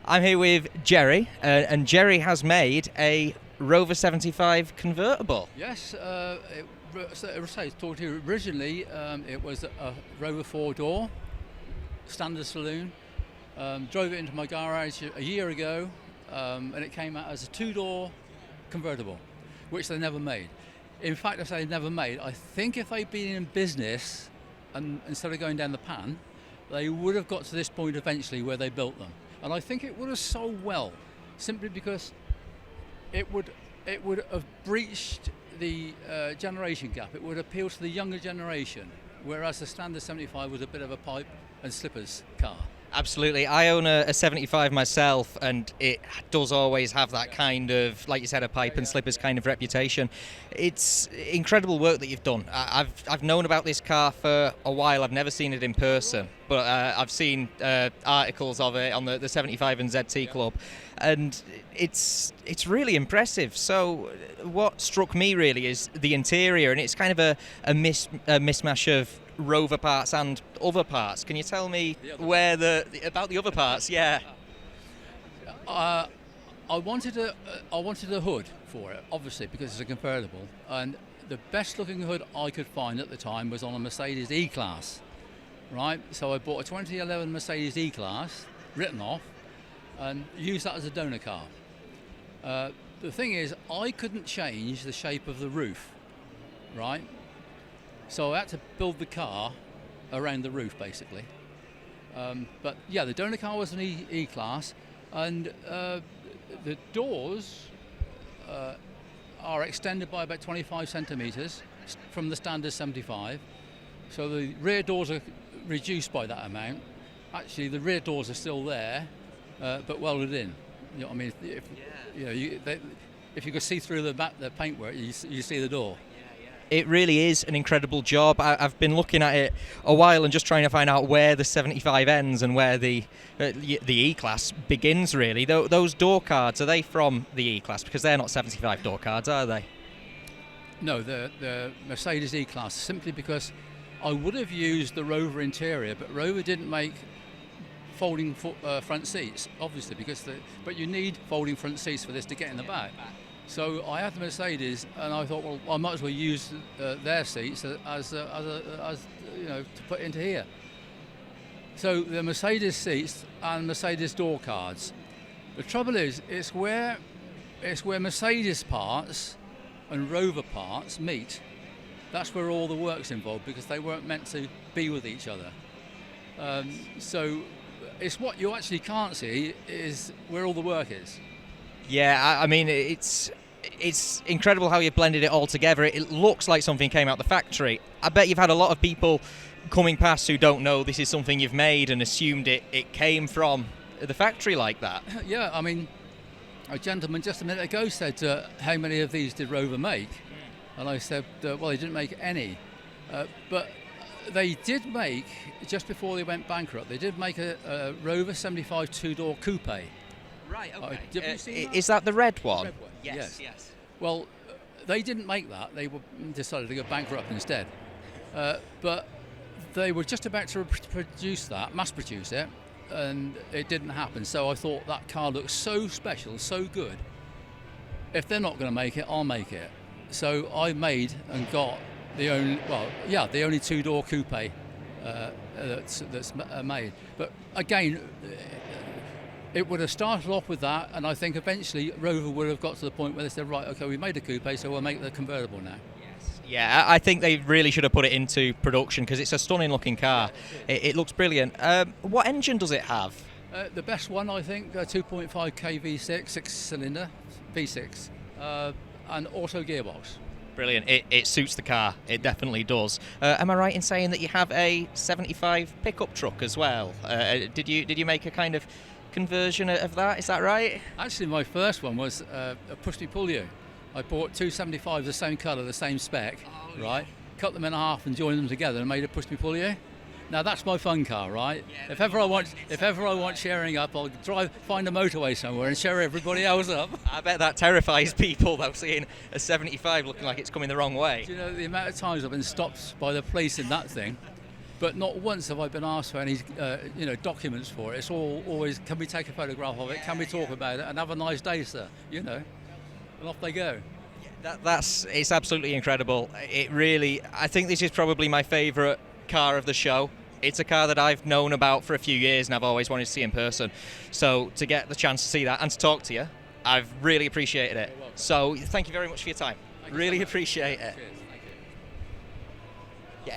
I'm here with Gerry, and Gerry has made a Rover 75 convertible. Yes, I told you originally it was a Rover 4-door, standard saloon. Drove it into my garage a year ago, and it came out as a 2-door convertible, which they never made. In fact, I say never made. I think if they'd been in business and instead of going down the pan, they would have got to this point eventually where they built them. And I think it would have sold well, simply because it would have breached the generation gap. It would appeal to the younger generation, whereas the standard 75 was a bit of a pipe and slippers car. Absolutely. I own a 75 myself, and it does always have that kind of, like you said, a pipe and slippers kind of reputation. It's incredible work that you've done. I've known about this car for a while. I've never seen it in person, but I've seen articles of it on the 75 and ZT Club, and it's really impressive. So what struck me really is the interior, and it's kind of a mishmash of Rover parts and other parts. Can you tell me about the other parts? Yeah. I wanted a hood for it, obviously, because it's a convertible, and the best looking hood I could find at the time was on a Mercedes E-Class, right? So I bought a 2011 Mercedes E-Class, written off, and used that as a donor car. The thing is, I couldn't change the shape of the roof, right? So I had to build the car around the roof, basically. But yeah, the donor car was an E-Class, and the doors are extended by about 25 centimetres from the standard 75. So the rear doors are reduced by that amount. Actually, the rear doors are still there, but welded in. You know what I mean? If you could see through the paintwork, you see the door. It really is an incredible job. I've been looking at it a while and just trying to find out where the 75 ends and where the E-Class begins, really. Those door cards, are they from the E-Class? Because they're not 75 door cards, are they? No, the Mercedes E-Class, simply because I would have used the Rover interior, but Rover didn't make folding front seats, obviously, but you need folding front seats for this to get in the back. So I had the Mercedes, and I thought, well, I might as well use their seats as to put into here. So the Mercedes seats and Mercedes door cards. The trouble is, it's where Mercedes parts and Rover parts meet. That's where all the work's involved, because they weren't meant to be with each other. So it's what you actually can't see is where all the work is. Yeah, I mean, it's incredible how you've blended it all together. It looks like something came out the factory. I bet you've had a lot of people coming past who don't know this is something you've made and assumed it came from the factory like that. Yeah, I mean, a gentleman just a minute ago said, how many of these did Rover make? And I said, well, they didn't make any. But they did make, just before they went bankrupt, they did make a Rover 75 2-door coupe. Right, okay. Have you seen that? Is that the red one? Red one. Yes. Well, they didn't make that. They decided to go bankrupt instead. But they were just about to mass produce it, and it didn't happen. So I thought that car looks so special, so good. If they're not going to make it, I'll make it. So I made and got the only 2-door coupe that's made. But again, it would have started off with that, and I think eventually Rover would have got to the point where they said, right, okay, we made a coupe, so we'll make the convertible now. Yes. Yeah, I think they really should have put it into production, because it's a stunning looking car. It looks brilliant. What engine does it have? The best one, I think, 2.5k V6, 6-cylinder V6, and auto gearbox. Brilliant. It suits the car. It definitely does. Am I right in saying that you have a 75 pickup truck as well? Did you make a kind of conversion of that? Is that right? Actually, my first one was a push-me-pull-you. I bought two 75s, the same colour, the same spec, right? Cut them in half and joined them together and made a push-me-pull-you. Now that's my fun car, right? Yeah, if ever I want sharing up, I'll find a motorway somewhere and share everybody else up. I bet that terrifies people though, seeing a 75 looking like it's coming the wrong way. Do you know the amount of times I've been stopped by the police in that thing? but not once have I been asked for any documents for it. It's always, can we take a photograph of it? Can we talk about it? And have a nice day, sir. And off they go. It's absolutely incredible. It really, I think this is probably my favourite car of the show. It's a car that I've known about for a few years and I've always wanted to see in person. So to get the chance to see that and to talk to you, I've really appreciated it. So thank you very much for your time. Really appreciate it. Cheers.